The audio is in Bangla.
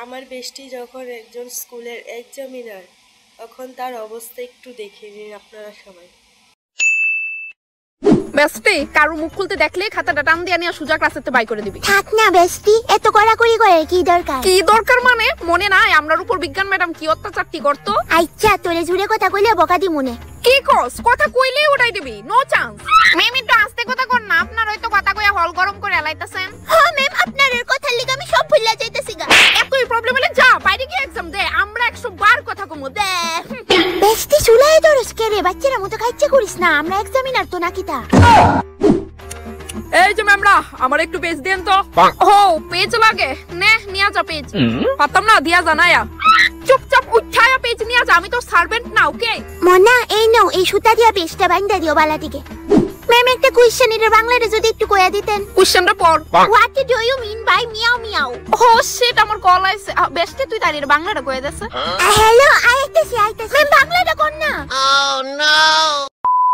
আমার বেস্টি যখন একজন স্কুলের এক্সামিনার, তখন তার অবস্থা একটু দেখে নিন আপনারা সবাই। বেস্টি, কারো মুখ খুলতে দেখলে খাতাটা টান দিয়ে নিয়ে সোজা ক্লাসেতে বাই করে দিবি। থাক না বেস্টি, এত কড়াকড়ি করে কি দরকার? কি দরকার মানে মনে নাই আমরার উপর বিজ্ঞান ম্যাডাম কি অত্যাচারটি করতো? আচ্ছা, তোরে জুড়ে কথা কইলে বকা দি মনে। কি কস? কথা কইলে উড়াই দিবি, নো চান্স। ম্যাম একটু আস্তে কথা কর না, আপনার হয়তো কথা কইয়া হল গরম করে এলাইতাছেন। হ্যাঁ ম্যাম, আপনার এর কথার লাগি আমি সব ভুলে যাইতাছি গা। এতই প্রবলেম হলে যা বাইরে গিয়ে এক্সাম দে, আমরা 100 বার কথা কমু দে। বেস্টি চুলাই দরস কে রে, বাচ্চারা মতো খাইছে করিস না, আমরা এক্সামিনার তো নাকি তা। এই যে ম্যামরা, আমার একটু পেজ দেন তো। ও পেজ লাগে, নে নিয়া যা পেজ। পারতাম না দিয়া জানায়া, চুপচাপ উঠায়া পেজ নিয়া যা, আমি তো সার্ভেন্ট না, ওকে? মনা, এই নাও, এই সুতা দিয়া পেজটা বাইন্ধা দিও বালা দিকে। ম্যাম একটা কোশ্চেন, এর বাংলাটা যদি একটু কইয়া দিতেন। কোশ্চেনটা পড়। What do you mean by meow meow? Oh shit, আমার কল আইছে। বেস্টে তুই তার বাংলাটা কইয়া দেছ। হ্যালো, আইতাছি। ম্যাম বাংলাটা কোন না? Oh no!